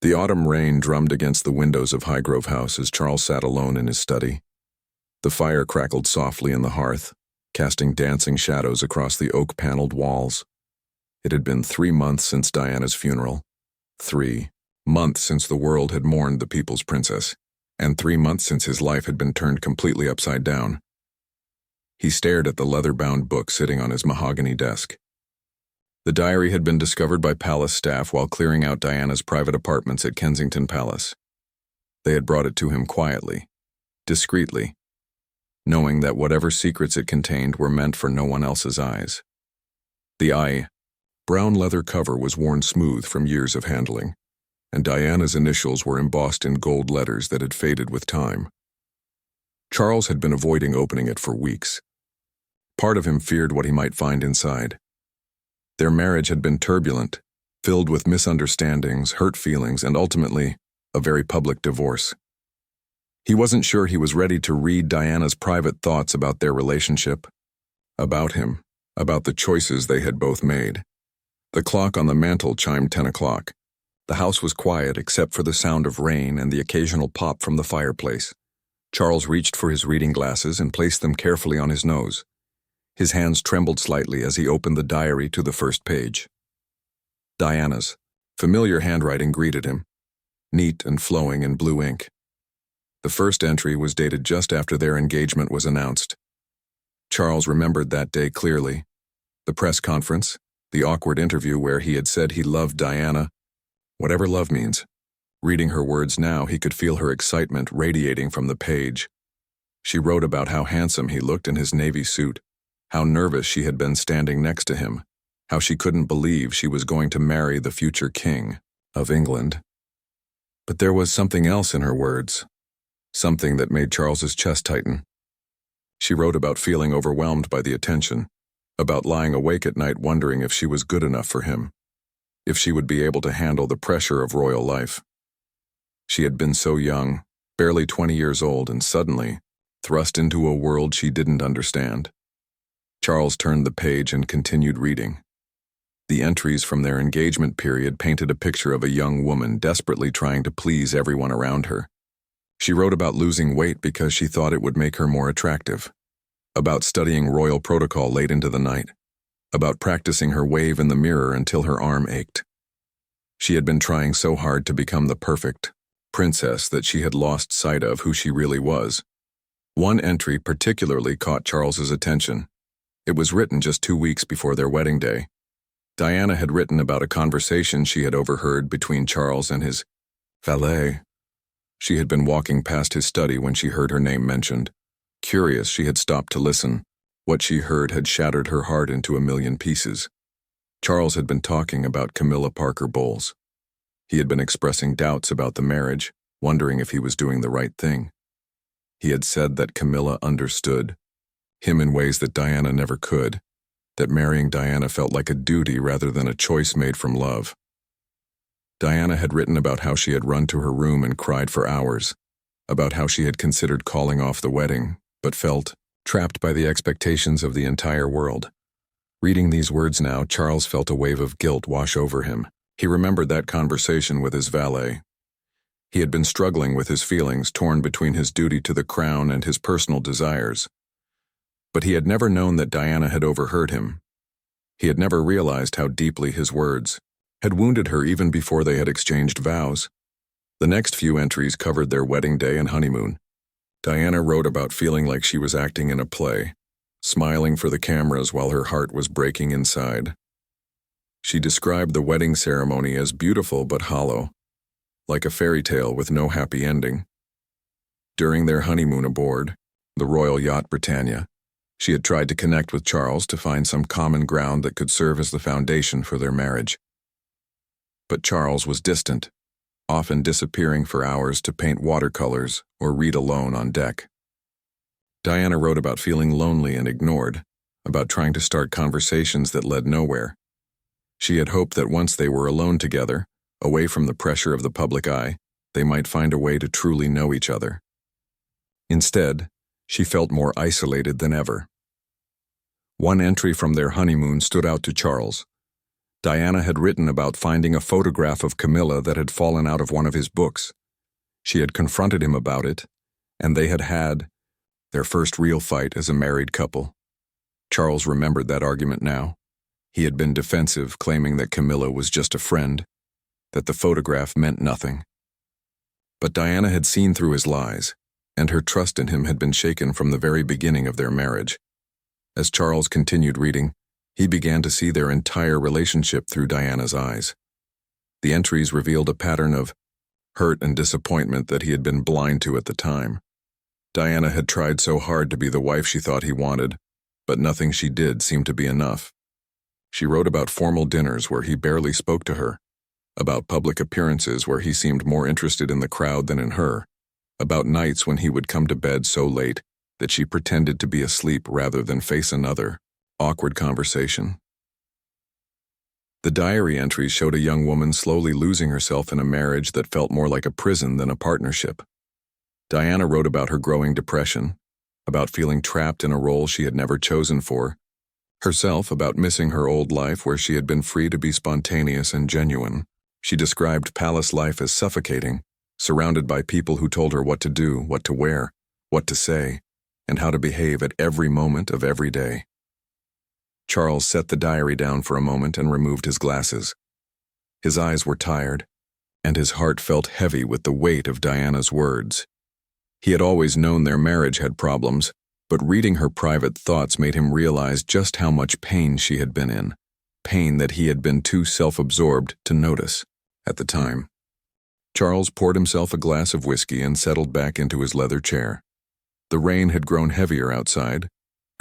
The autumn rain drummed against the windows of Highgrove House as Charles sat alone in his study. The fire crackled softly in the hearth, casting dancing shadows across the oak-paneled walls. It had been 3 months since Diana's funeral, 3 months since the world had mourned the people's princess, and 3 months since his life had been turned completely upside down. He stared at the leather-bound book sitting on his mahogany desk. The diary had been discovered by palace staff while clearing out Diana's private apartments at Kensington Palace. They had brought it to him quietly, discreetly, knowing that whatever secrets it contained were meant for no one else's eyes. The brown leather cover was worn smooth from years of handling, and Diana's initials were embossed in gold letters that had faded with time. Charles had been avoiding opening it for weeks. Part of him feared what he might find inside. Their marriage had been turbulent, filled with misunderstandings, hurt feelings, and ultimately, a very public divorce. He wasn't sure he was ready to read Diana's private thoughts about their relationship, about him, about the choices they had both made. The clock on the mantel chimed 10 o'clock. The house was quiet except for the sound of rain and the occasional pop from the fireplace. Charles reached for his reading glasses and placed them carefully on his nose. His hands trembled slightly as he opened the diary to the first page. Diana's familiar handwriting greeted him, neat and flowing in blue ink. The first entry was dated just after their engagement was announced. Charles remembered that day clearly. The press conference, the awkward interview where he had said he loved Diana, whatever love means. Reading her words now, he could feel her excitement radiating from the page. She wrote about how handsome he looked in his navy suit, how nervous she had been standing next to him, how she couldn't believe she was going to marry the future king of England. But there was something else in her words, something that made Charles's chest tighten. She wrote about feeling overwhelmed by the attention, about lying awake at night wondering if she was good enough for him, if she would be able to handle the pressure of royal life. She had been so young, barely 20 years old, and suddenly thrust into a world she didn't understand. Charles turned the page and continued reading. The entries from their engagement period painted a picture of a young woman desperately trying to please everyone around her. She wrote about losing weight because she thought it would make her more attractive, about studying royal protocol late into the night, about practicing her wave in the mirror until her arm ached. She had been trying so hard to become the perfect princess that she had lost sight of who she really was. One entry particularly caught Charles's attention. It was written just 2 weeks before their wedding day. Diana had written about a conversation she had overheard between Charles and his valet. She had been walking past his study when she heard her name mentioned. Curious, she had stopped to listen. What she heard had shattered her heart into a million pieces. Charles had been talking about Camilla Parker Bowles. He had been expressing doubts about the marriage, wondering if he was doing the right thing. He had said that Camilla understood him in ways that Diana never could, that marrying Diana felt like a duty rather than a choice made from love. Diana had written about how she had run to her room and cried for hours, about how she had considered calling off the wedding, but felt trapped by the expectations of the entire world. Reading these words now, Charles felt a wave of guilt wash over him. He remembered that conversation with his valet. He had been struggling with his feelings, torn between his duty to the crown and his personal desires. But he had never known that Diana had overheard him. He had never realized how deeply his words had wounded her even before they had exchanged vows. The next few entries covered their wedding day and honeymoon. Diana wrote about feeling like she was acting in a play, smiling for the cameras while her heart was breaking inside. She described the wedding ceremony as beautiful but hollow, like a fairy tale with no happy ending. During their honeymoon aboard the royal yacht Britannia, she had tried to connect with Charles to find some common ground that could serve as the foundation for their marriage. But Charles was distant, often disappearing for hours to paint watercolors or read alone on deck. Diana wrote about feeling lonely and ignored, about trying to start conversations that led nowhere. She had hoped that once they were alone together, away from the pressure of the public eye, they might find a way to truly know each other. Instead, she felt more isolated than ever. One entry from their honeymoon stood out to Charles. Diana had written about finding a photograph of Camilla that had fallen out of one of his books. She had confronted him about it, and they had had their first real fight as a married couple. Charles remembered that argument now. He had been defensive, claiming that Camilla was just a friend, that the photograph meant nothing. But Diana had seen through his lies, and her trust in him had been shaken from the very beginning of their marriage. As Charles continued reading, he began to see their entire relationship through Diana's eyes. The entries revealed a pattern of hurt and disappointment that he had been blind to at the time. Diana had tried so hard to be the wife she thought he wanted, but nothing she did seemed to be enough. She wrote about formal dinners where he barely spoke to her, about public appearances where he seemed more interested in the crowd than in her, about nights when he would come to bed so late that she pretended to be asleep rather than face another awkward conversation. The diary entries showed a young woman slowly losing herself in a marriage that felt more like a prison than a partnership. Diana wrote about her growing depression, about feeling trapped in a role she had never chosen for, herself about missing her old life where she had been free to be spontaneous and genuine. She described palace life as suffocating, surrounded by people who told her what to do, what to wear, what to say, and how to behave at every moment of every day. Charles set the diary down for a moment and removed his glasses. His eyes were tired, and his heart felt heavy with the weight of Diana's words. He had always known their marriage had problems, but reading her private thoughts made him realize just how much pain she had been in, pain that he had been too self-absorbed to notice at the time. Charles poured himself a glass of whiskey and settled back into his leather chair. The rain had grown heavier outside,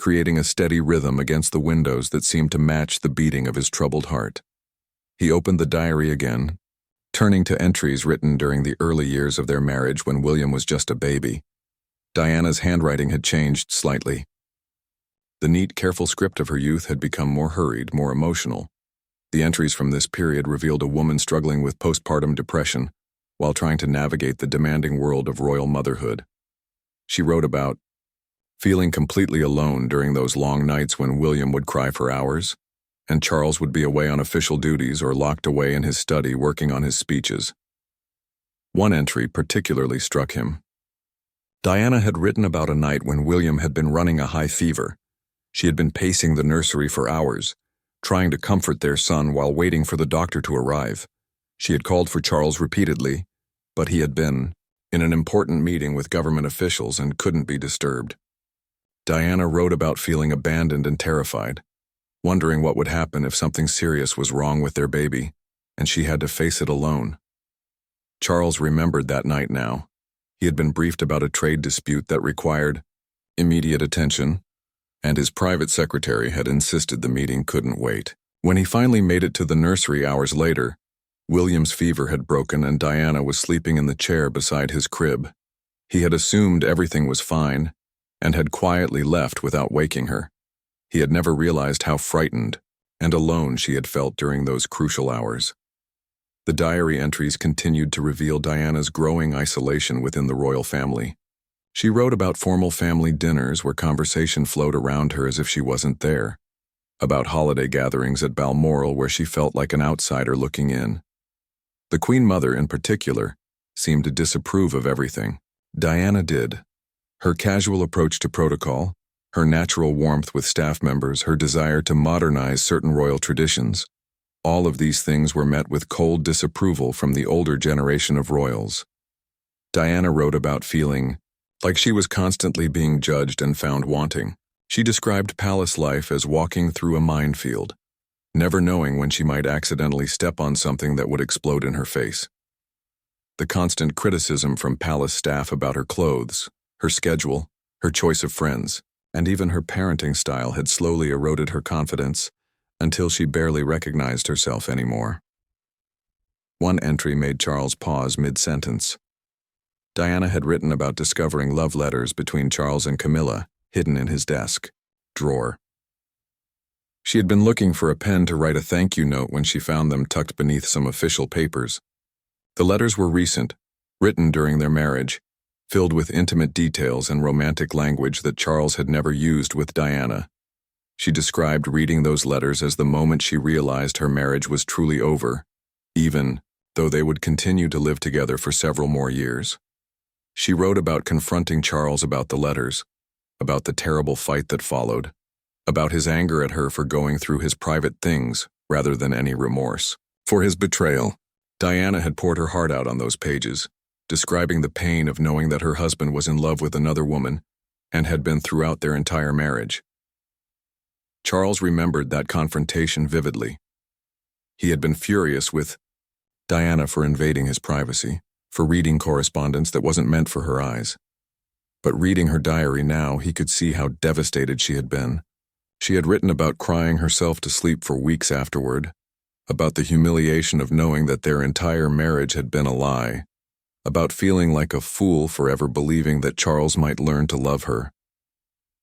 creating a steady rhythm against the windows that seemed to match the beating of his troubled heart. He opened the diary again, turning to entries written during the early years of their marriage when William was just a baby. Diana's handwriting had changed slightly. The neat, careful script of her youth had become more hurried, more emotional. The entries from this period revealed a woman struggling with postpartum depression while trying to navigate the demanding world of royal motherhood. She wrote about feeling completely alone during those long nights when William would cry for hours, and Charles would be away on official duties or locked away in his study working on his speeches. One entry particularly struck him. Diana had written about a night when William had been running a high fever. She had been pacing the nursery for hours, trying to comfort their son while waiting for the doctor to arrive. She had called for Charles repeatedly, but he had been in an important meeting with government officials and couldn't be disturbed. Diana wrote about feeling abandoned and terrified, wondering what would happen if something serious was wrong with their baby, and she had to face it alone. Charles remembered that night now. He had been briefed about a trade dispute that required immediate attention, and his private secretary had insisted the meeting couldn't wait. When he finally made it to the nursery hours later, William's fever had broken and Diana was sleeping in the chair beside his crib. He had assumed everything was fine, and had quietly left without waking her. He had never realized how frightened and alone she had felt during those crucial hours. The diary entries continued to reveal Diana's growing isolation within the royal family. She wrote about formal family dinners where conversation flowed around her as if she wasn't there, about holiday gatherings at Balmoral where she felt like an outsider looking in. The Queen Mother, in particular, seemed to disapprove of everything. Diana did. Her casual approach to protocol, her natural warmth with staff members, her desire to modernize certain royal traditions, all of these things were met with cold disapproval from the older generation of royals. Diana wrote about feeling like she was constantly being judged and found wanting. She described palace life as walking through a minefield, never knowing when she might accidentally step on something that would explode in her face. The constant criticism from palace staff about her clothes, her schedule, her choice of friends, and even her parenting style had slowly eroded her confidence until she barely recognized herself anymore. One entry made Charles pause mid-sentence. Diana had written about discovering love letters between Charles and Camilla, hidden in his desk drawer. She had been looking for a pen to write a thank you note when she found them tucked beneath some official papers. The letters were recent, written during their marriage, filled with intimate details and romantic language that Charles had never used with Diana. She described reading those letters as the moment she realized her marriage was truly over, even though they would continue to live together for several more years. She wrote about confronting Charles about the letters, about the terrible fight that followed, about his anger at her for going through his private things rather than any remorse. For his betrayal, Diana had poured her heart out on those pages, describing the pain of knowing that her husband was in love with another woman and had been throughout their entire marriage. Charles remembered that confrontation vividly. He had been furious with Diana for invading his privacy, for reading correspondence that wasn't meant for her eyes. But reading her diary now, he could see how devastated she had been. She had written about crying herself to sleep for weeks afterward, about the humiliation of knowing that their entire marriage had been a lie, about feeling like a fool for ever believing that Charles might learn to love her.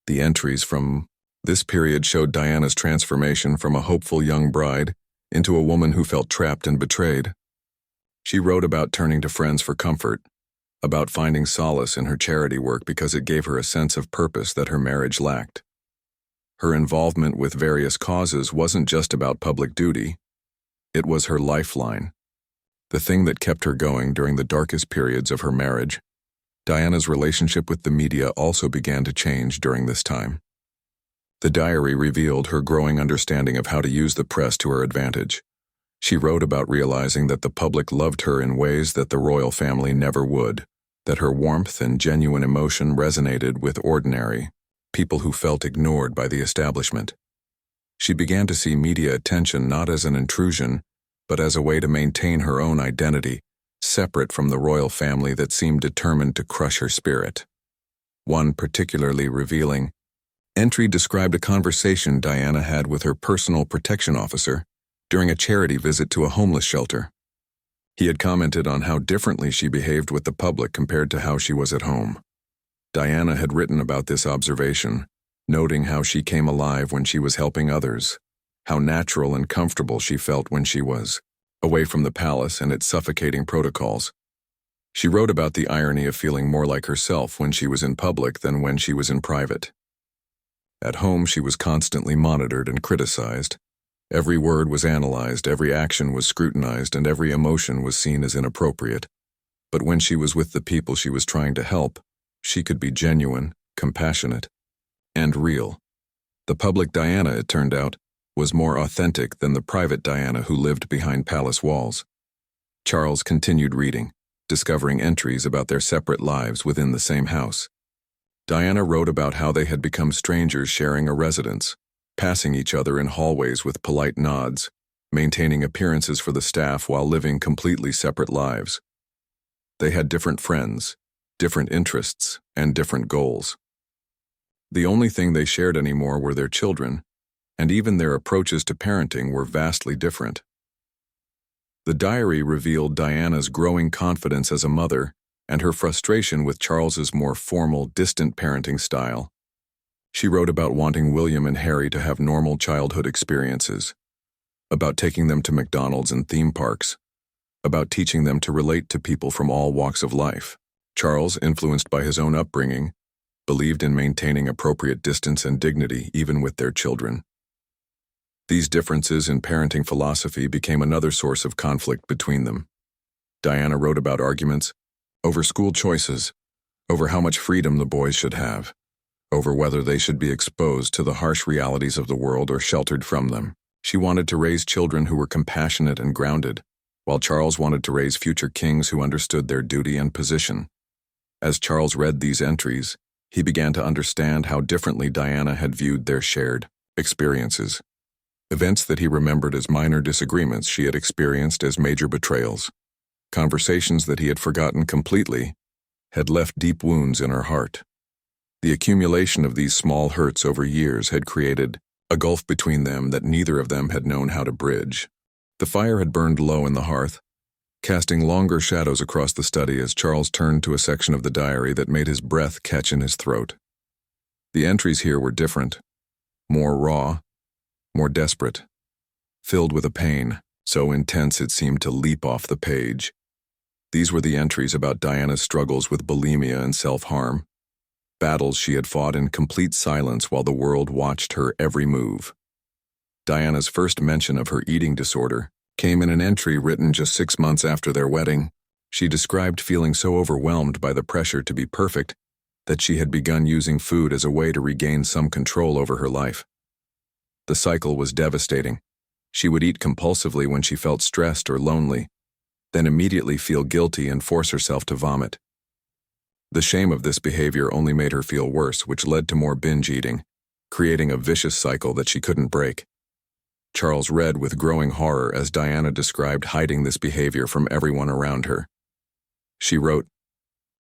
The entries from this period showed Diana's transformation from a hopeful young bride into a woman who felt trapped and betrayed. She wrote about turning to friends for comfort, about finding solace in her charity work because it gave her a sense of purpose that her marriage lacked. Her involvement with various causes wasn't just about public duty. It was her lifeline, the thing that kept her going during the darkest periods of her marriage. Diana's relationship with the media also began to change during this time. The diary revealed her growing understanding of how to use the press to her advantage. She wrote about realizing that the public loved her in ways that the royal family never would, that her warmth and genuine emotion resonated with ordinary people who felt ignored by the establishment. She began to see media attention not as an intrusion, but as a way to maintain her own identity, separate from the royal family that seemed determined to crush her spirit. One particularly revealing entry described a conversation Diana had with her personal protection officer during a charity visit to a homeless shelter. He had commented on how differently she behaved with the public compared to how she was at home. Diana had written about this observation, noting how she came alive when she was helping others, how natural and comfortable she felt when she was away from the palace and its suffocating protocols. She wrote about the irony of feeling more like herself when she was in public than when she was in private. At home, she was constantly monitored and criticized. Every word was analyzed, every action was scrutinized, and every emotion was seen as inappropriate. But when she was with the people she was trying to help, she could be genuine, compassionate, and real. The public Diana, it turned out, was more authentic than the private Diana who lived behind palace walls. Charles continued reading, discovering entries about their separate lives within the same house. Diana wrote about how they had become strangers sharing a residence, passing each other in hallways with polite nods, maintaining appearances for the staff while living completely separate lives. They had different friends, different interests, and different goals. The only thing they shared anymore were their children, and even their approaches to parenting were vastly different. The diary revealed Diana's growing confidence as a mother and her frustration with Charles's more formal, distant parenting style. She wrote about wanting William and Harry to have normal childhood experiences, about taking them to McDonald's and theme parks, about teaching them to relate to people from all walks of life. Charles, influenced by his own upbringing, believed in maintaining appropriate distance and dignity even with their children. These differences in parenting philosophy became another source of conflict between them. Diana wrote about arguments over school choices, over how much freedom the boys should have, over whether they should be exposed to the harsh realities of the world or sheltered from them. She wanted to raise children who were compassionate and grounded, while Charles wanted to raise future kings who understood their duty and position. As Charles read these entries, he began to understand how differently Diana had viewed their shared experiences. Events that he remembered as minor disagreements she had experienced as major betrayals. Conversations that he had forgotten completely had left deep wounds in her heart. The accumulation of these small hurts over years had created a gulf between them that neither of them had known how to bridge. The fire had burned low in the hearth, casting longer shadows across the study as Charles turned to a section of the diary that made his breath catch in his throat. The entries here were different, more raw, more desperate, filled with a pain so intense it seemed to leap off the page. These were the entries about Diana's struggles with bulimia and self-harm. battles she had fought in complete silence while the world watched her every move. Diana's first mention of her eating disorder came in an entry written just 6 months after their wedding. She described feeling so overwhelmed by the pressure to be perfect that she had begun using food as a way to regain some control over her life. The cycle was devastating. She would eat compulsively when she felt stressed or lonely, then immediately feel guilty and force herself to vomit. The shame of this behavior only made her feel worse, which led to more binge eating, creating a vicious cycle that she couldn't break. Charles read with growing horror as Diana described hiding this behavior from everyone around her. She wrote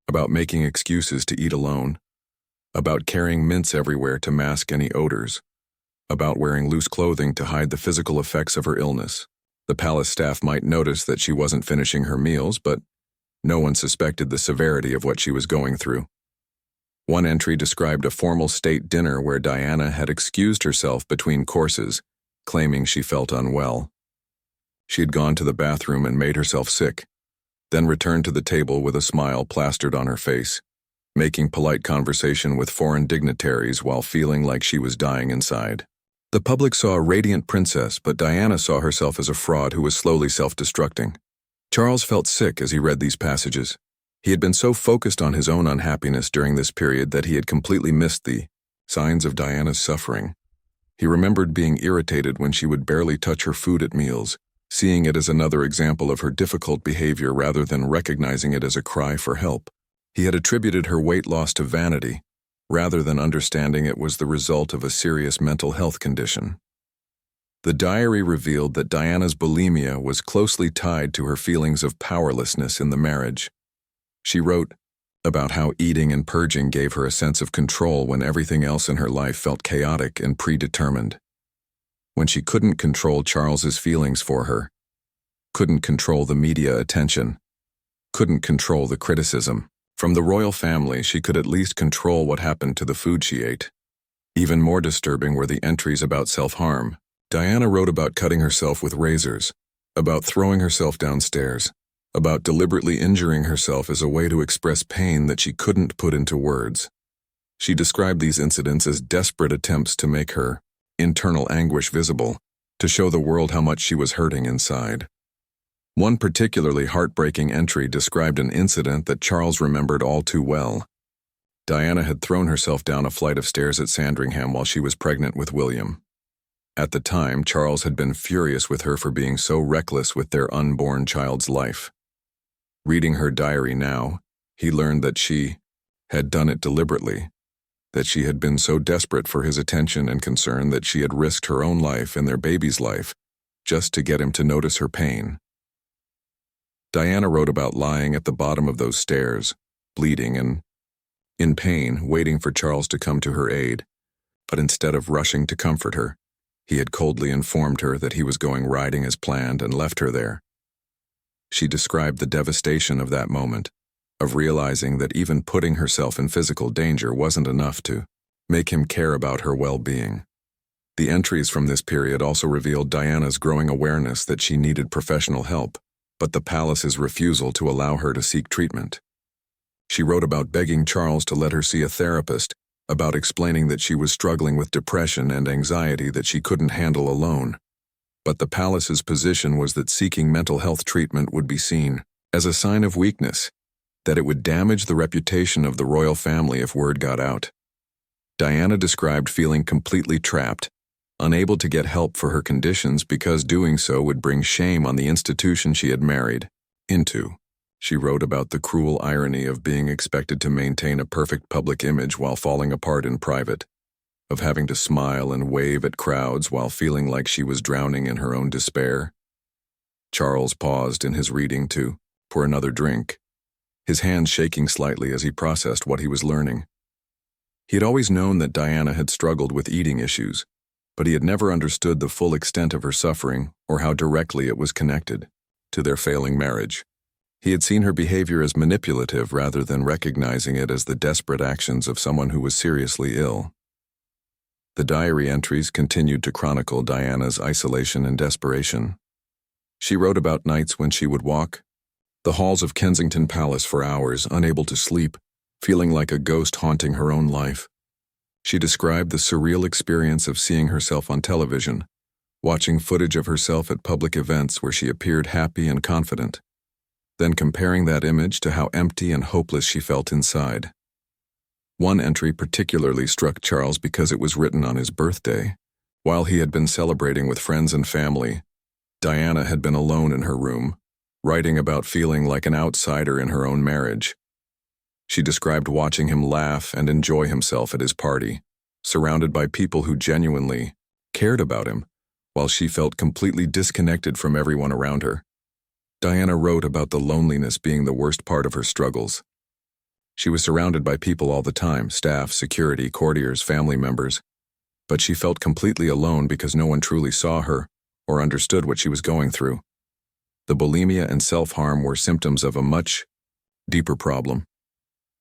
about making excuses to eat alone, about carrying mints everywhere to mask any odors, about wearing loose clothing to hide the physical effects of her illness. The palace staff might notice that she wasn't finishing her meals, but no one suspected the severity of what she was going through. One entry described a formal state dinner where Diana had excused herself between courses, claiming she felt unwell. She had gone to the bathroom and made herself sick, then returned to the table with a smile plastered on her face, making polite conversation with foreign dignitaries while feeling like she was dying inside. The public saw a radiant princess, but Diana saw herself as a fraud who was slowly self-destructing. Charles felt sick as he read these passages. He had been so focused on his own unhappiness during this period that he had completely missed the signs of Diana's suffering. He remembered being irritated when she would barely touch her food at meals, seeing it as another example of her difficult behavior rather than recognizing it as a cry for help. He had attributed her weight loss to vanity, rather than understanding it was the result of a serious mental health condition. The diary revealed that Diana's bulimia was closely tied to her feelings of powerlessness in the marriage. She wrote about how eating and purging gave her a sense of control when everything else in her life felt chaotic and predetermined. When she couldn't control Charles's feelings for her, couldn't control the media attention, couldn't control the criticism from the royal family, she could at least control what happened to the food she ate. Even more disturbing were the entries about self-harm. Diana wrote about cutting herself with razors, about throwing herself downstairs, about deliberately injuring herself as a way to express pain that she couldn't put into words. She described these incidents as desperate attempts to make her internal anguish visible, to show the world how much she was hurting inside. One particularly heartbreaking entry described an incident that Charles remembered all too well. Diana had thrown herself down a flight of stairs at Sandringham while she was pregnant with William. At the time, Charles had been furious with her for being so reckless with their unborn child's life. Reading her diary now, he learned that she had done it deliberately, that she had been so desperate for his attention and concern that she had risked her own life and their baby's life just to get him to notice her pain. Diana wrote about lying at the bottom of those stairs, bleeding and in pain, waiting for Charles to come to her aid, but instead of rushing to comfort her, he had coldly informed her that he was going riding as planned and left her there. She described the devastation of that moment, of realizing that even putting herself in physical danger wasn't enough to make him care about her well-being. The entries from this period also revealed Diana's growing awareness that she needed professional help, but the palace's refusal to allow her to seek treatment. She wrote about begging Charles to let her see a therapist, about explaining that she was struggling with depression and anxiety that she couldn't handle alone. But the palace's position was that seeking mental health treatment would be seen as a sign of weakness, that it would damage the reputation of the royal family if word got out. Diana described feeling completely trapped, unable to get help for her conditions because doing so would bring shame on the institution she had married into. She wrote about the cruel irony of being expected to maintain a perfect public image while falling apart in private, of having to smile and wave at crowds while feeling like she was drowning in her own despair. Charles paused in his reading to pour another drink, his hands shaking slightly as he processed what he was learning. He had always known that Diana had struggled with eating issues, but he had never understood the full extent of her suffering or how directly it was connected to their failing marriage. He had seen her behavior as manipulative rather than recognizing it as the desperate actions of someone who was seriously ill. The diary entries continued to chronicle Diana's isolation and desperation. She wrote about nights when she would walk the halls of Kensington Palace for hours, unable to sleep, feeling like a ghost haunting her own life. She described the surreal experience of seeing herself on television, watching footage of herself at public events where she appeared happy and confident, then comparing that image to how empty and hopeless she felt inside. One entry particularly struck Charles because it was written on his birthday. While he had been celebrating with friends and family, Diana had been alone in her room, writing about feeling like an outsider in her own marriage. She described watching him laugh and enjoy himself at his party, surrounded by people who genuinely cared about him, while she felt completely disconnected from everyone around her. Diana wrote about the loneliness being the worst part of her struggles. She was surrounded by people all the time, staff, security, courtiers, family members, but she felt completely alone because no one truly saw her or understood what she was going through. The bulimia and self-harm were symptoms of a much deeper problem.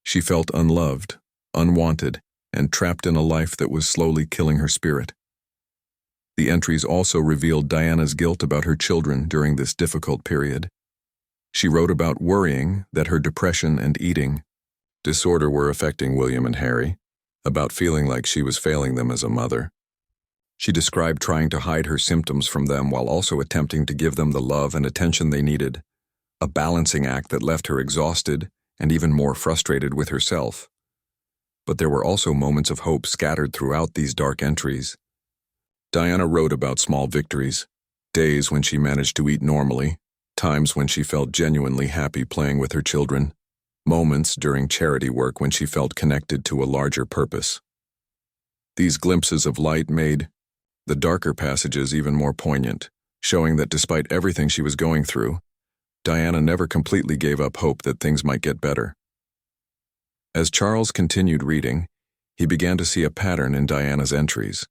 She felt unloved, unwanted, and trapped in a life that was slowly killing her spirit. The entries also revealed Diana's guilt about her children during this difficult period. She wrote about worrying that her depression and eating disorder were affecting William and Harry, about feeling like she was failing them as a mother. She described trying to hide her symptoms from them while also attempting to give them the love and attention they needed, a balancing act that left her exhausted and even more frustrated with herself. But there were also moments of hope scattered throughout these dark entries. Diana wrote about small victories, days when she managed to eat normally, times when she felt genuinely happy playing with her children, moments during charity work when she felt connected to a larger purpose. These glimpses of light made the darker passages even more poignant, showing that despite everything she was going through, Diana never completely gave up hope that things might get better. As Charles continued reading, he began to see a pattern in Diana's entries.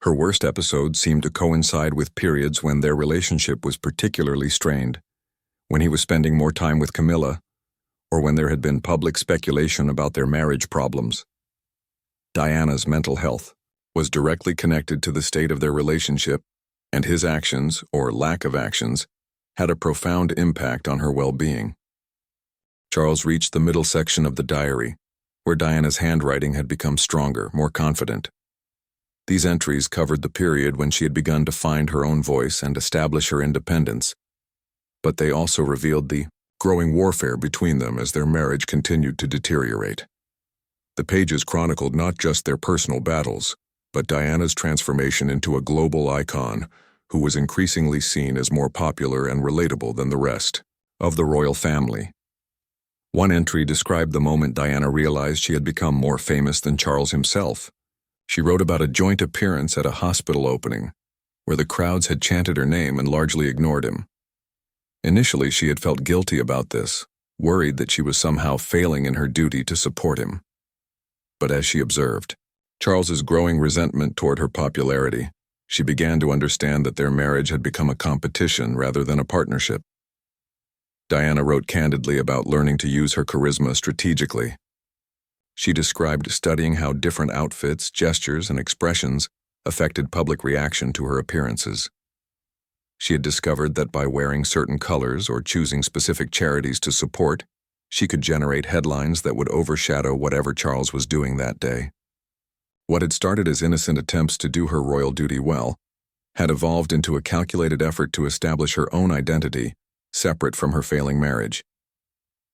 Her worst episodes seemed to coincide with periods when their relationship was particularly strained, when he was spending more time with Camilla, or when there had been public speculation about their marriage problems. Diana's mental health was directly connected to the state of their relationship, and his actions, or lack of actions, had a profound impact on her well-being. Charles reached the middle section of the diary, where Diana's handwriting had become stronger, more confident. These entries covered the period when she had begun to find her own voice and establish her independence, but they also revealed the growing warfare between them as their marriage continued to deteriorate. The pages chronicled not just their personal battles, but Diana's transformation into a global icon who was increasingly seen as more popular and relatable than the rest of the royal family. One entry described the moment Diana realized she had become more famous than Charles himself. She wrote about a joint appearance at a hospital opening, where the crowds had chanted her name and largely ignored him. Initially, she had felt guilty about this, worried that she was somehow failing in her duty to support him. But as she observed Charles's growing resentment toward her popularity, she began to understand that their marriage had become a competition rather than a partnership. Diana wrote candidly about learning to use her charisma strategically. She described studying how different outfits, gestures, and expressions affected public reaction to her appearances. She had discovered that by wearing certain colors or choosing specific charities to support, she could generate headlines that would overshadow whatever Charles was doing that day. What had started as innocent attempts to do her royal duty well had evolved into a calculated effort to establish her own identity, separate from her failing marriage.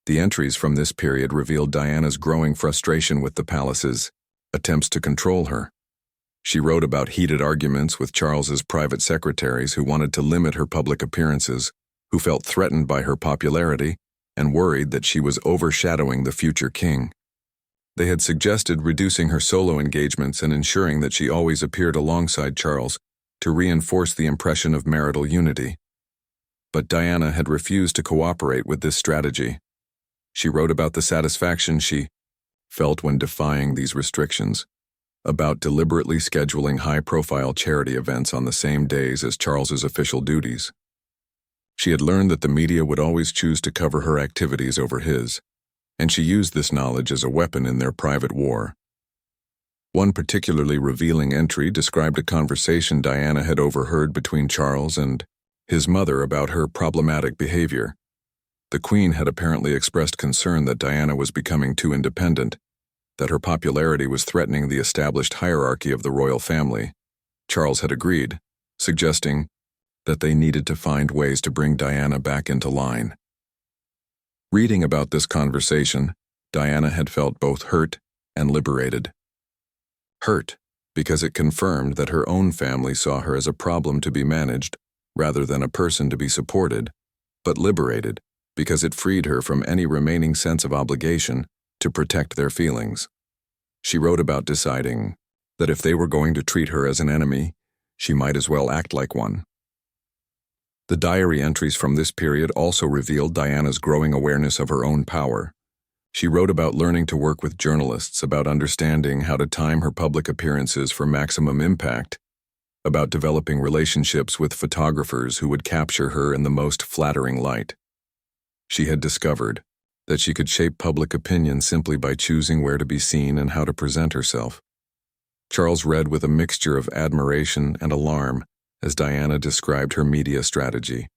The entries from this period revealed Diana's growing frustration with the palace's attempts to control her. She wrote about heated arguments with Charles's private secretaries who wanted to limit her public appearances, who felt threatened by her popularity and worried that she was overshadowing the future king. They had suggested reducing her solo engagements and ensuring that she always appeared alongside Charles to reinforce the impression of marital unity. But Diana had refused to cooperate with this strategy. She wrote about the satisfaction she felt when defying these restrictions, about deliberately scheduling high-profile charity events on the same days as Charles's official duties. She had learned that the media would always choose to cover her activities over his, and she used this knowledge as a weapon in their private war. One particularly revealing entry described a conversation Diana had overheard between Charles and his mother about her problematic behavior. The Queen had apparently expressed concern that Diana was becoming too independent, that her popularity was threatening the established hierarchy of the royal family. Charles had agreed, suggesting that they needed to find ways to bring Diana back into line. Reading about this conversation, Diana had felt both hurt and liberated. Hurt, because it confirmed that her own family saw her as a problem to be managed rather than a person to be supported, but liberated, because it freed her from any remaining sense of obligation to protect their feelings. She wrote about deciding that if they were going to treat her as an enemy, she might as well act like one. The diary entries from this period also revealed Diana's growing awareness of her own power. She wrote about learning to work with journalists, about understanding how to time her public appearances for maximum impact, about developing relationships with photographers who would capture her in the most flattering light. She had discovered that she could shape public opinion simply by choosing where to be seen and how to present herself. Charles read with a mixture of admiration and alarm as Diana described her media strategy.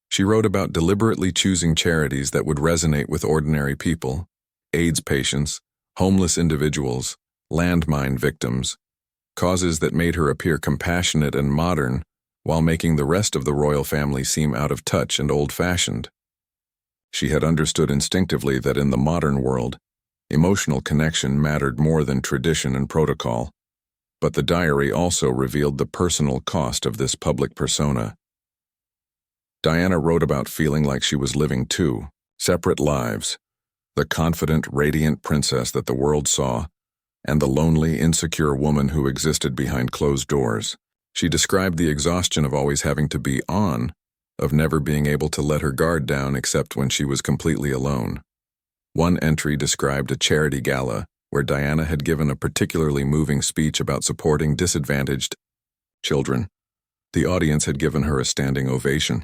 She wrote about deliberately choosing charities that would resonate with ordinary people, AIDS patients, homeless individuals, landmine victims, causes that made her appear compassionate and modern while making the rest of the royal family seem out of touch and old-fashioned. She had understood instinctively that in the modern world, emotional connection mattered more than tradition and protocol, but the diary also revealed the personal cost of this public persona. Diana wrote about feeling like she was living two separate lives, the confident, radiant princess that the world saw, and the lonely, insecure woman who existed behind closed doors. She described the exhaustion of always having to be on, of never being able to let her guard down except when she was completely alone. One entry described a charity gala where Diana had given a particularly moving speech about supporting disadvantaged children. The audience had given her a standing ovation,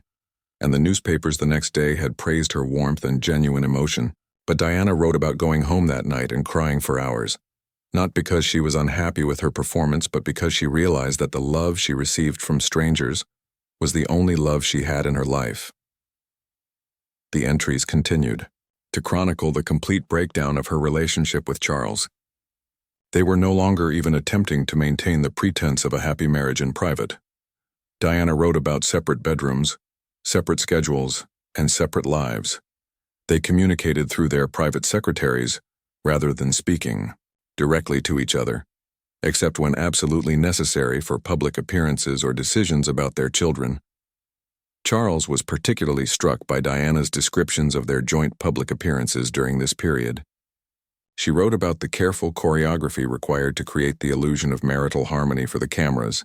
and the newspapers the next day had praised her warmth and genuine emotion. But Diana wrote about going home that night and crying for hours, not because she was unhappy with her performance, but because she realized that the love she received from strangers was the only love she had in her life. The entries continued to chronicle the complete breakdown of her relationship with Charles. They were no longer even attempting to maintain the pretense of a happy marriage in private. Diana wrote about separate bedrooms, separate schedules, and separate lives. They communicated through their private secretaries rather than speaking directly to each other, except when absolutely necessary for public appearances or decisions about their children. Charles was particularly struck by Diana's descriptions of their joint public appearances during this period. She wrote about the careful choreography required to create the illusion of marital harmony for the cameras,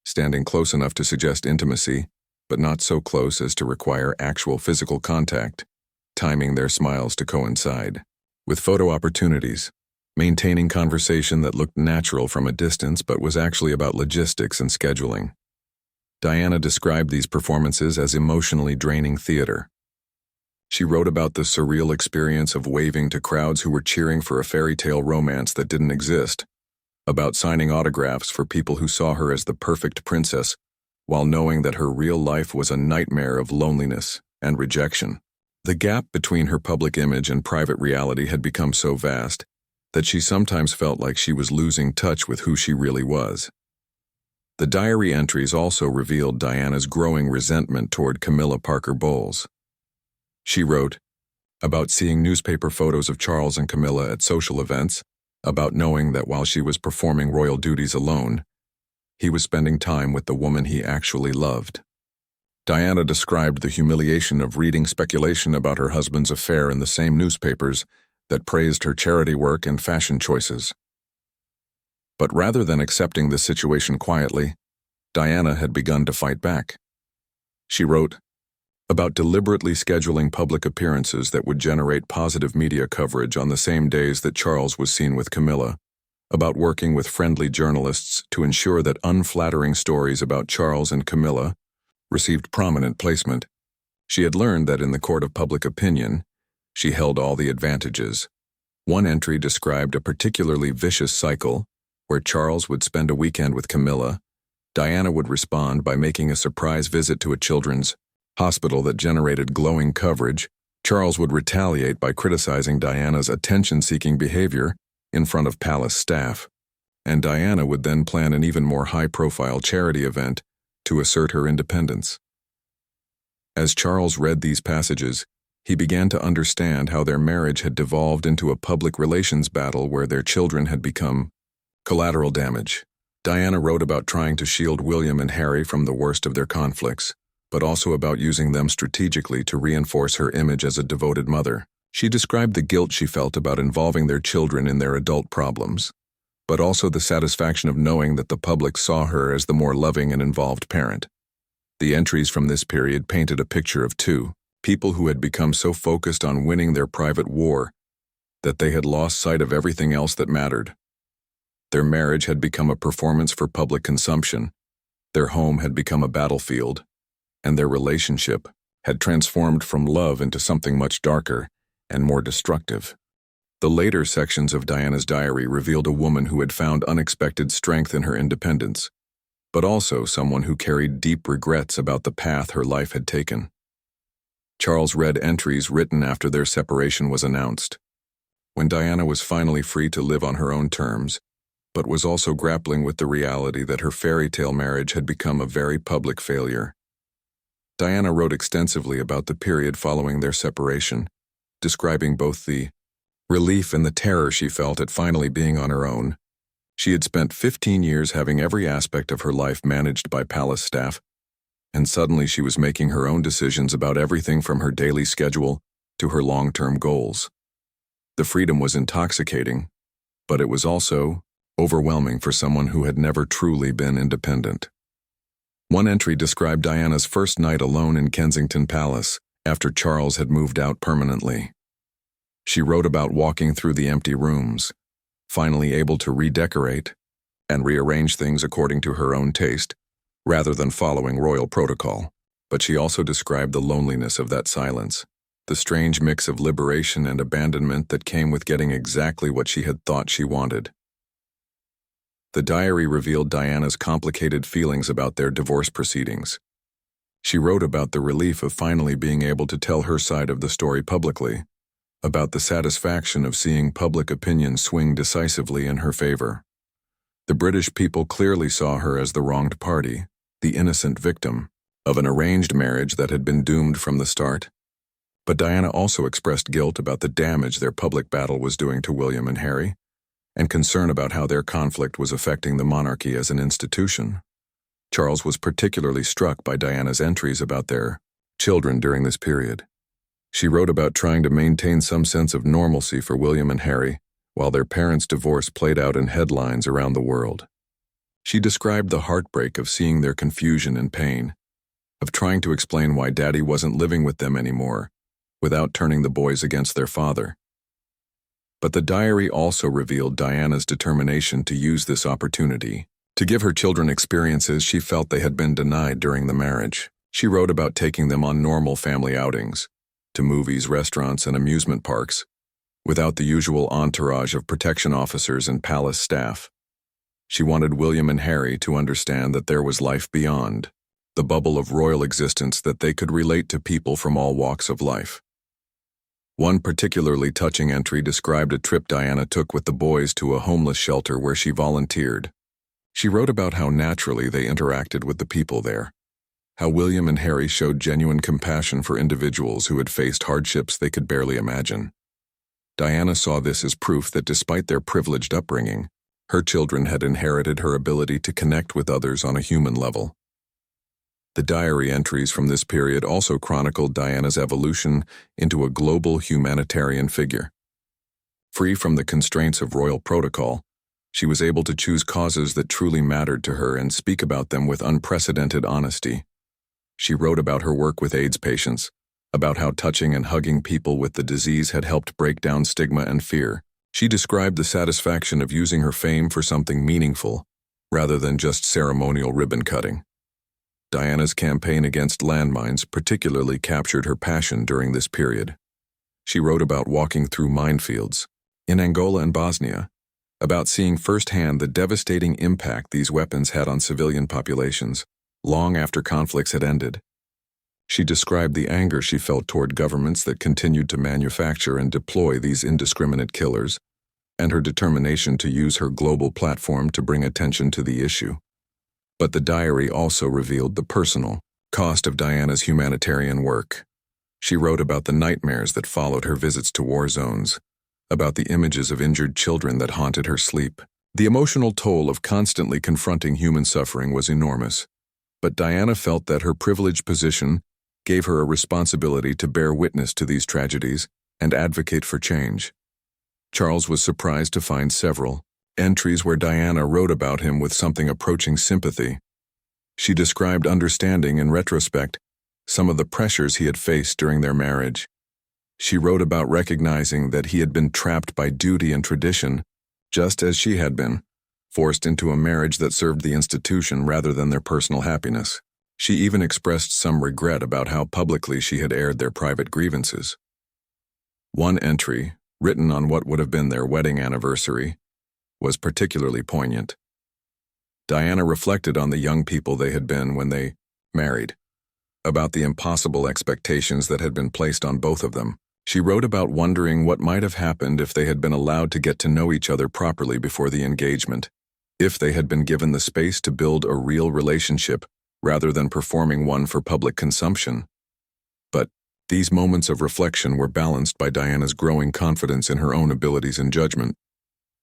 standing close enough to suggest intimacy, but not so close as to require actual physical contact, timing their smiles to coincide with photo opportunities, maintaining conversation that looked natural from a distance but was actually about logistics and scheduling. Diana described these performances as emotionally draining theater. She wrote about the surreal experience of waving to crowds who were cheering for a fairy tale romance that didn't exist, about signing autographs for people who saw her as the perfect princess, while knowing that her real life was a nightmare of loneliness and rejection. The gap between her public image and private reality had become so vast that she sometimes felt like she was losing touch with who she really was. The diary entries also revealed Diana's growing resentment toward Camilla Parker Bowles. She wrote about seeing newspaper photos of Charles and Camilla at social events, about knowing that while she was performing royal duties alone, he was spending time with the woman he actually loved. Diana described the humiliation of reading speculation about her husband's affair in the same newspapers that praised her charity work and fashion choices. But rather than accepting the situation quietly, Diana had begun to fight back. She wrote about deliberately scheduling public appearances that would generate positive media coverage on the same days that Charles was seen with Camilla, about working with friendly journalists to ensure that unflattering stories about Charles and Camilla received prominent placement. She had learned that in the court of public opinion, she held all the advantages. One entry described a particularly vicious cycle where Charles would spend a weekend with Camilla. Diana would respond by making a surprise visit to a children's hospital that generated glowing coverage, Charles would retaliate by criticizing Diana's attention-seeking behavior in front of palace staff, and Diana would then plan an even more high-profile charity event to assert her independence. As Charles read these passages, he began to understand how their marriage had devolved into a public relations battle where their children had become collateral damage. Diana wrote about trying to shield William and Harry from the worst of their conflicts, but also about using them strategically to reinforce her image as a devoted mother. She described the guilt she felt about involving their children in their adult problems, but also the satisfaction of knowing that the public saw her as the more loving and involved parent. The entries from this period painted a picture of two people who had become so focused on winning their private war that they had lost sight of everything else that mattered. Their marriage had become a performance for public consumption, their home had become a battlefield, and their relationship had transformed from love into something much darker and more destructive. The later sections of Diana's diary revealed a woman who had found unexpected strength in her independence, but also someone who carried deep regrets about the path her life had taken. Charles read entries written after their separation was announced, when Diana was finally free to live on her own terms, but was also grappling with the reality that her fairy tale marriage had become a very public failure. Diana wrote extensively about the period following their separation, describing both the relief and the terror she felt at finally being on her own. She had spent 15 years having every aspect of her life managed by palace staff, and suddenly she was making her own decisions about everything from her daily schedule to her long-term goals. The freedom was intoxicating, but it was also overwhelming for someone who had never truly been independent. One entry described Diana's first night alone in Kensington Palace after Charles had moved out permanently. She wrote about walking through the empty rooms, finally able to redecorate and rearrange things according to her own taste, rather than following royal protocol. But she also described the loneliness of that silence, the strange mix of liberation and abandonment that came with getting exactly what she had thought she wanted. The diary revealed Diana's complicated feelings about their divorce proceedings. She wrote about the relief of finally being able to tell her side of the story publicly, about the satisfaction of seeing public opinion swing decisively in her favor. The British people clearly saw her as the wronged party, the innocent victim of an arranged marriage that had been doomed from the start. But Diana also expressed guilt about the damage their public battle was doing to William and Harry, and concern about how their conflict was affecting the monarchy as an institution. Charles was particularly struck by Diana's entries about their children during this period. She wrote about trying to maintain some sense of normalcy for William and Harry while their parents' divorce played out in headlines around the world. She described the heartbreak of seeing their confusion and pain, of trying to explain why Daddy wasn't living with them anymore, without turning the boys against their father. But the diary also revealed Diana's determination to use this opportunity to give her children experiences she felt they had been denied during the marriage. She wrote about taking them on normal family outings, to movies, restaurants, and amusement parks, without the usual entourage of protection officers and palace staff. She wanted William and Harry to understand that there was life beyond the bubble of royal existence, that they could relate to people from all walks of life. One particularly touching entry described a trip Diana took with the boys to a homeless shelter where she volunteered. She wrote about how naturally they interacted with the people there, how William and Harry showed genuine compassion for individuals who had faced hardships they could barely imagine. Diana saw this as proof that despite their privileged upbringing, her children had inherited her ability to connect with others on a human level. The diary entries from this period also chronicled Diana's evolution into a global humanitarian figure. Free from the constraints of royal protocol, she was able to choose causes that truly mattered to her and speak about them with unprecedented honesty. She wrote about her work with AIDS patients, about how touching and hugging people with the disease had helped break down stigma and fear. She described the satisfaction of using her fame for something meaningful, rather than just ceremonial ribbon cutting. Diana's campaign against landmines particularly captured her passion during this period. She wrote about walking through minefields in Angola and Bosnia, about seeing firsthand the devastating impact these weapons had on civilian populations long after conflicts had ended. She described the anger she felt toward governments that continued to manufacture and deploy these indiscriminate killers, and her determination to use her global platform to bring attention to the issue. But the diary also revealed the personal cost of Diana's humanitarian work. She wrote about the nightmares that followed her visits to war zones, about the images of injured children that haunted her sleep. The emotional toll of constantly confronting human suffering was enormous, but Diana felt that her privileged position gave her a responsibility to bear witness to these tragedies and advocate for change. Charles was surprised to find several entries where Diana wrote about him with something approaching sympathy. She described understanding in retrospect some of the pressures he had faced during their marriage. She wrote about recognizing that he had been trapped by duty and tradition, just as she had been, forced into a marriage that served the institution rather than their personal happiness. She even expressed some regret about how publicly she had aired their private grievances. One entry, written on what would have been their wedding anniversary, was particularly poignant. Diana reflected on the young people they had been when they married, about the impossible expectations that had been placed on both of them. She wrote about wondering what might have happened if they had been allowed to get to know each other properly before the engagement, if they had been given the space to build a real relationship rather than performing one for public consumption. But these moments of reflection were balanced by Diana's growing confidence in her own abilities and judgment.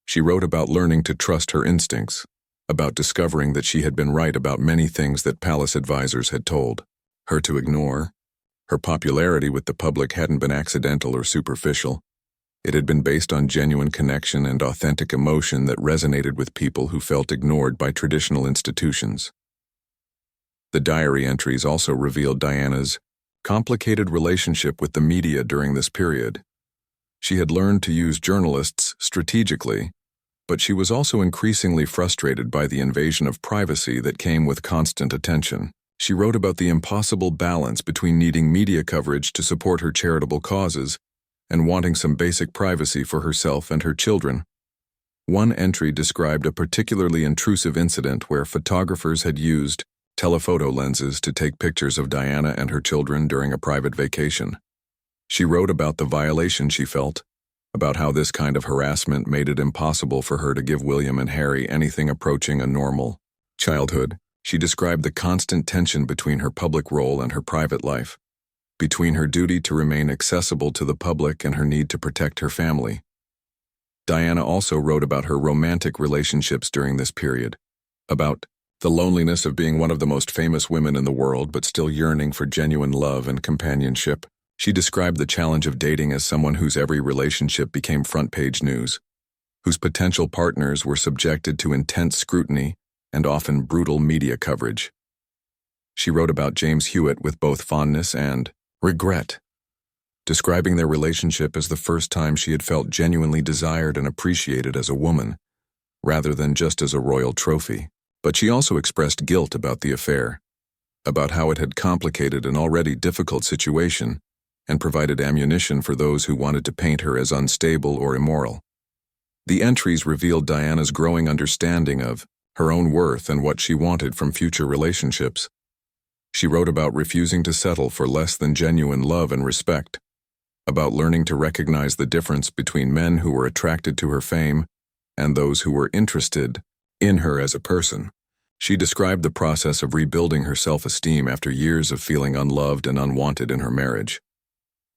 She wrote about learning to trust her instincts, about discovering that she had been right about many things that palace advisors had told her to ignore. Her popularity with the public hadn't been accidental or superficial. It had been based on genuine connection and authentic emotion that resonated with people who felt ignored by traditional institutions. The diary entries also revealed Diana's complicated relationship with the media during this period. She had learned to use journalists strategically, but she was also increasingly frustrated by the invasion of privacy that came with constant attention. She wrote about the impossible balance between needing media coverage to support her charitable causes and wanting some basic privacy for herself and her children. One entry described a particularly intrusive incident where photographers had used telephoto lenses to take pictures of Diana and her children during a private vacation. She wrote about the violation she felt, about how this kind of harassment made it impossible for her to give William and Harry anything approaching a normal childhood. She described the constant tension between her public role and her private life, between her duty to remain accessible to the public and her need to protect her family. Diana also wrote about her romantic relationships during this period, about the loneliness of being one of the most famous women in the world but still yearning for genuine love and companionship. She described the challenge of dating as someone whose every relationship became front-page news, whose potential partners were subjected to intense scrutiny and often brutal media coverage. She wrote about James Hewitt with both fondness and regret, describing their relationship as the first time she had felt genuinely desired and appreciated as a woman, rather than just as a royal trophy. But she also expressed guilt about the affair, about how it had complicated an already difficult situation and provided ammunition for those who wanted to paint her as unstable or immoral. The entries revealed Diana's growing understanding of her own worth and what she wanted from future relationships. She wrote about refusing to settle for less than genuine love and respect, about learning to recognize the difference between men who were attracted to her fame and those who were interested in her as a person. She described the process of rebuilding her self-esteem after years of feeling unloved and unwanted in her marriage.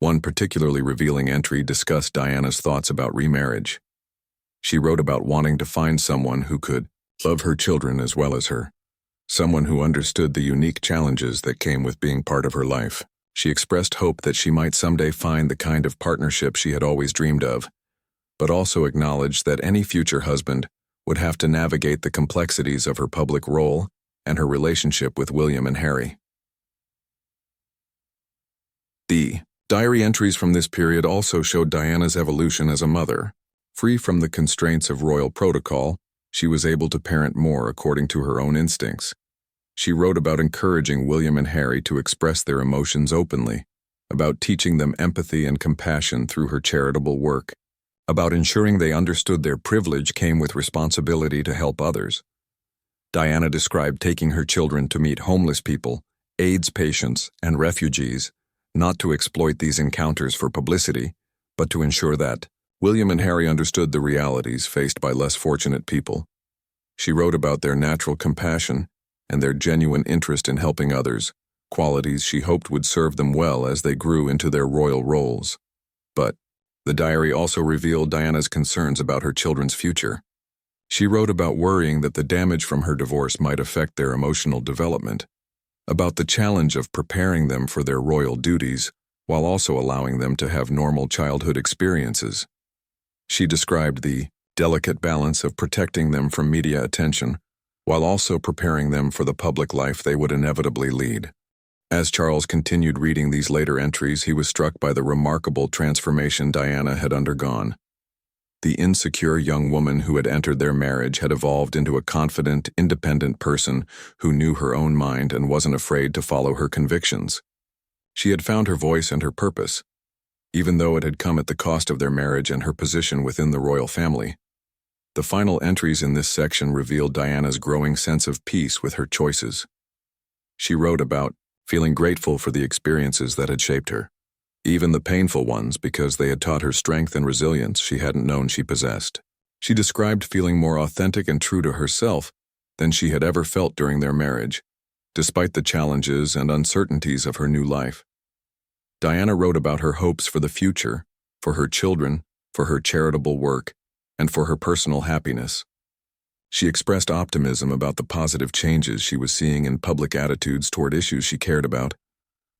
One particularly revealing entry discussed Diana's thoughts about remarriage. She wrote about wanting to find someone who could love her children as well as her, someone who understood the unique challenges that came with being part of her life. She expressed hope that she might someday find the kind of partnership she had always dreamed of, but also acknowledged that any future husband would have to navigate the complexities of her public role and her relationship with William and Harry. The diary entries from this period also showed Diana's evolution as a mother. Free from the constraints of royal protocol, she was able to parent more according to her own instincts. She wrote about encouraging William and Harry to express their emotions openly, about teaching them empathy and compassion through her charitable work, about ensuring they understood their privilege came with responsibility to help others. Diana described taking her children to meet homeless people AIDS patients, and refugees, not to exploit these encounters for publicity, but to ensure that William and Harry understood the realities faced by less fortunate people. She wrote about their natural compassion and their genuine interest in helping others, qualities she hoped would serve them well as they grew into their royal roles. But the diary also revealed Diana's concerns about her children's future. She wrote about worrying that the damage from her divorce might affect their emotional development, about the challenge of preparing them for their royal duties while also allowing them to have normal childhood experiences. She described the delicate balance of protecting them from media attention while also preparing them for the public life they would inevitably lead. As Charles continued reading these later entries, he was struck by the remarkable transformation Diana had undergone. The insecure young woman who had entered their marriage had evolved into a confident, independent person who knew her own mind and wasn't afraid to follow her convictions. She had found her voice and her purpose, even though it had come at the cost of their marriage and her position within the royal family. The final entries in this section revealed Diana's growing sense of peace with her choices. She wrote about feeling grateful for the experiences that had shaped her, even the painful ones, because they had taught her strength and resilience she hadn't known she possessed. She described feeling more authentic and true to herself than she had ever felt during their marriage, despite the challenges and uncertainties of her new life. Diana wrote about her hopes for the future, for her children, for her charitable work, and for her personal happiness. She expressed optimism about the positive changes she was seeing in public attitudes toward issues she cared about,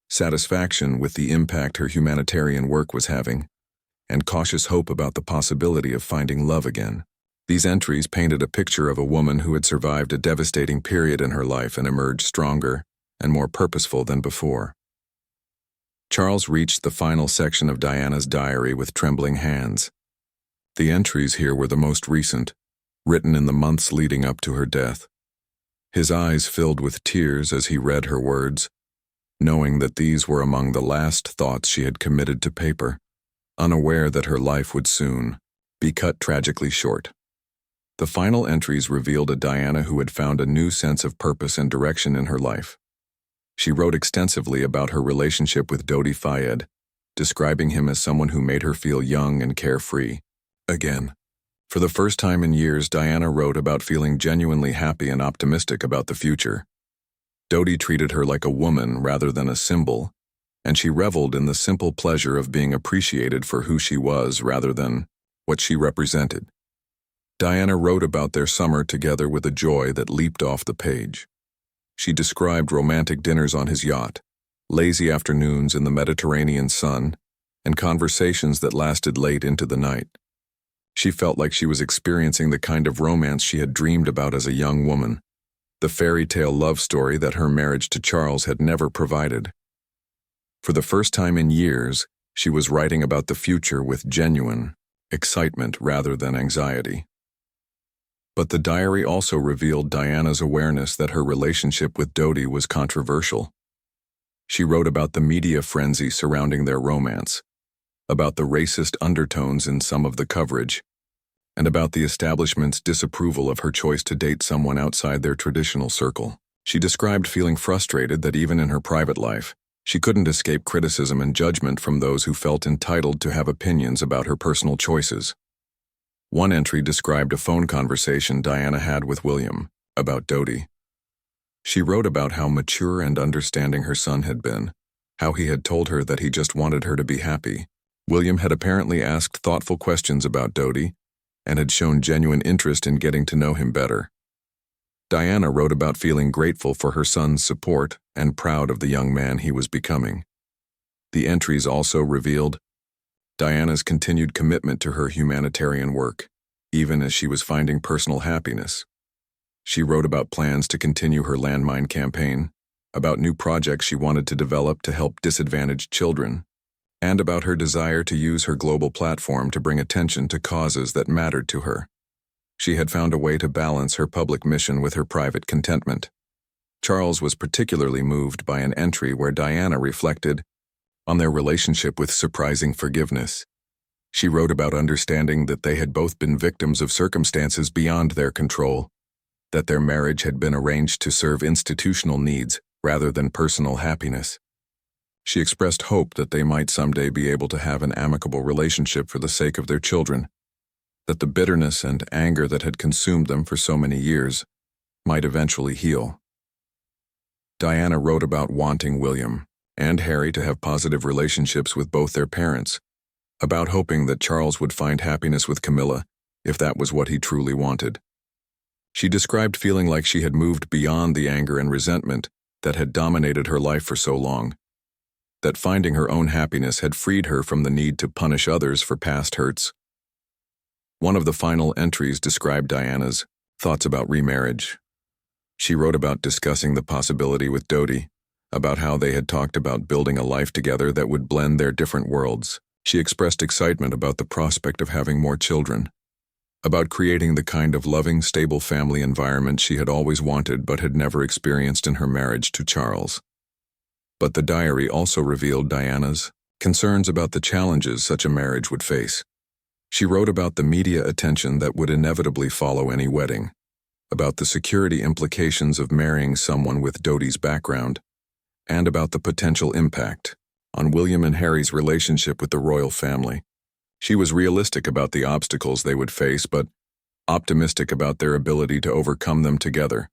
satisfaction with the impact her humanitarian work was having, and cautious hope about the possibility of finding love again. These entries painted a picture of a woman who had survived a devastating period in her life and emerged stronger and more purposeful than before. Charles reached the final section of Diana's diary with trembling hands. The entries here were the most recent, written in the months leading up to her death. His eyes filled with tears as he read her words, knowing that these were among the last thoughts she had committed to paper, unaware that her life would soon be cut tragically short. The final entries revealed a Diana who had found a new sense of purpose and direction in her life. She wrote extensively about her relationship with Dodi Fayed, describing him as someone who made her feel young and carefree. Again, for the first time in years, Diana wrote about feeling genuinely happy and optimistic about the future. Dodi treated her like a woman rather than a symbol, and she reveled in the simple pleasure of being appreciated for who she was rather than what she represented. Diana wrote about their summer together with a joy that leaped off the page. She described romantic dinners on his yacht, lazy afternoons in the Mediterranean sun, and conversations that lasted late into the night. She felt like she was experiencing the kind of romance she had dreamed about as a young woman, the fairy tale love story that her marriage to Charles had never provided. For the first time in years, she was writing about the future with genuine excitement rather than anxiety. But the diary also revealed Diana's awareness that her relationship with Dodi was controversial. She wrote about the media frenzy surrounding their romance, about the racist undertones in some of the coverage, and about the establishment's disapproval of her choice to date someone outside their traditional circle. She described feeling frustrated that even in her private life, she couldn't escape criticism and judgment from those who felt entitled to have opinions about her personal choices. One entry described a phone conversation Diana had with William about Dodi. She wrote about how mature and understanding her son had been, how he had told her that he just wanted her to be happy. William had apparently asked thoughtful questions about Dodi and had shown genuine interest in getting to know him better. Diana wrote about feeling grateful for her son's support and proud of the young man he was becoming. The entries also revealed Diana's continued commitment to her humanitarian work, even as she was finding personal happiness. She wrote about plans to continue her landmine campaign, about new projects she wanted to develop to help disadvantaged children, and about her desire to use her global platform to bring attention to causes that mattered to her. She had found a way to balance her public mission with her private contentment. Charles was particularly moved by an entry where Diana reflected on their relationship with surprising forgiveness. She wrote about understanding that they had both been victims of circumstances beyond their control, that their marriage had been arranged to serve institutional needs rather than personal happiness. She expressed hope that they might someday be able to have an amicable relationship for the sake of their children, that the bitterness and anger that had consumed them for so many years might eventually heal. Diana wrote about wanting William and Harry to have positive relationships with both their parents, about hoping that Charles would find happiness with Camilla if that was what he truly wanted. She described feeling like she had moved beyond the anger and resentment that had dominated her life for so long, that finding her own happiness had freed her from the need to punish others for past hurts. One of the final entries described Diana's thoughts about remarriage. She wrote about discussing the possibility with Dodie, about how they had talked about building a life together that would blend their different worlds. She expressed excitement about the prospect of having more children, about creating the kind of loving, stable family environment she had always wanted but had never experienced in her marriage to Charles. But the diary also revealed Diana's concerns about the challenges such a marriage would face. She wrote about the media attention that would inevitably follow any wedding, about the security implications of marrying someone with Dodie's background, and about the potential impact on William and Harry's relationship with the royal family. She was realistic about the obstacles they would face, but optimistic about their ability to overcome them together.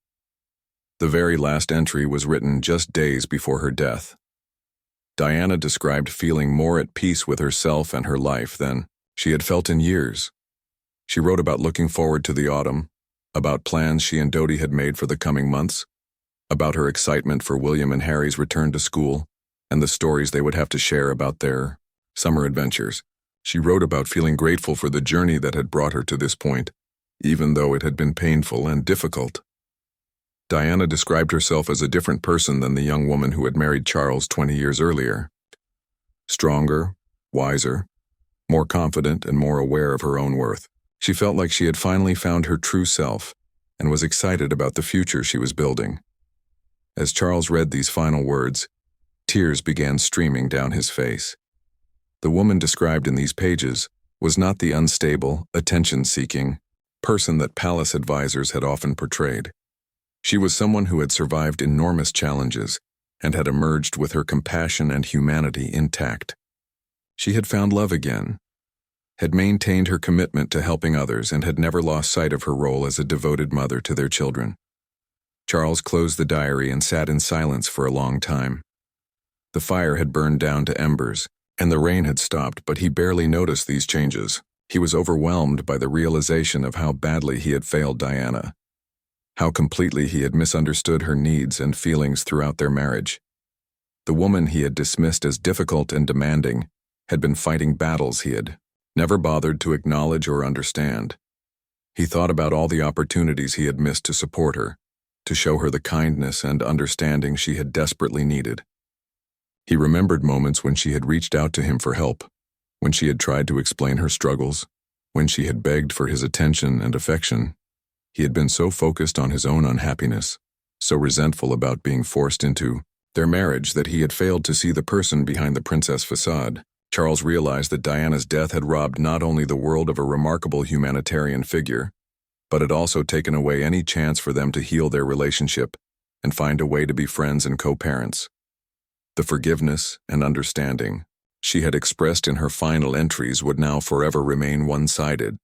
The very last entry was written just days before her death. Diana described feeling more at peace with herself and her life than she had felt in years. She wrote about looking forward to the autumn, about plans she and Dodie had made for the coming months, about her excitement for William and Harry's return to school, and the stories they would have to share about their summer adventures. She wrote about feeling grateful for the journey that had brought her to this point, even though it had been painful and difficult. Diana described herself as a different person than the young woman who had married Charles 20 years earlier. Stronger, wiser, more confident, and more aware of her own worth. She felt like she had finally found her true self and was excited about the future she was building. As Charles read these final words, tears began streaming down his face. The woman described in these pages was not the unstable, attention-seeking person that palace advisors had often portrayed. She was someone who had survived enormous challenges and had emerged with her compassion and humanity intact. She had found love again, had maintained her commitment to helping others, and had never lost sight of her role as a devoted mother to their children. Charles closed the diary and sat in silence for a long time. The fire had burned down to embers, and the rain had stopped, but he barely noticed these changes. He was overwhelmed by the realization of how badly he had failed Diana, how completely he had misunderstood her needs and feelings throughout their marriage. The woman he had dismissed as difficult and demanding had been fighting battles he had never bothered to acknowledge or understand. He thought about all the opportunities he had missed to support her, to show her the kindness and understanding she had desperately needed. He remembered moments when she had reached out to him for help, when she had tried to explain her struggles, when she had begged for his attention and affection. He had been so focused on his own unhappiness, so resentful about being forced into their marriage, that he had failed to see the person behind the princess facade. Charles realized that Diana's death had robbed not only the world of a remarkable humanitarian figure, but had also taken away any chance for them to heal their relationship and find a way to be friends and co-parents. The forgiveness and understanding she had expressed in her final entries would now forever remain one-sided.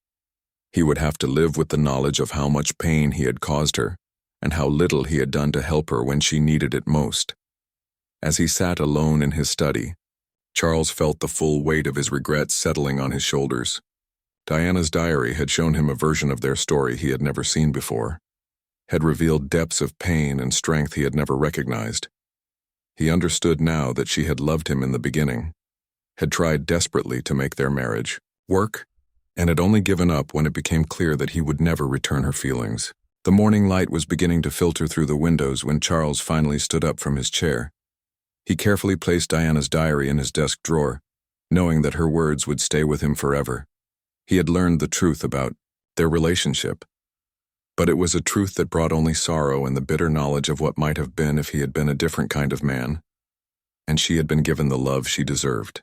He would have to live with the knowledge of how much pain he had caused her and how little he had done to help her when she needed it most. As he sat alone in his study, Charles felt the full weight of his regrets settling on his shoulders. Diana's diary had shown him a version of their story he had never seen before, had revealed depths of pain and strength he had never recognized. He understood now that she had loved him in the beginning, had tried desperately to make their marriage work, and had only given up when it became clear that he would never return her feelings. The morning light was beginning to filter through the windows when Charles finally stood up from his chair. He carefully placed Diana's diary in his desk drawer, knowing that her words would stay with him forever. He had learned the truth about their relationship, but it was a truth that brought only sorrow and the bitter knowledge of what might have been if he had been a different kind of man, and she had been given the love she deserved.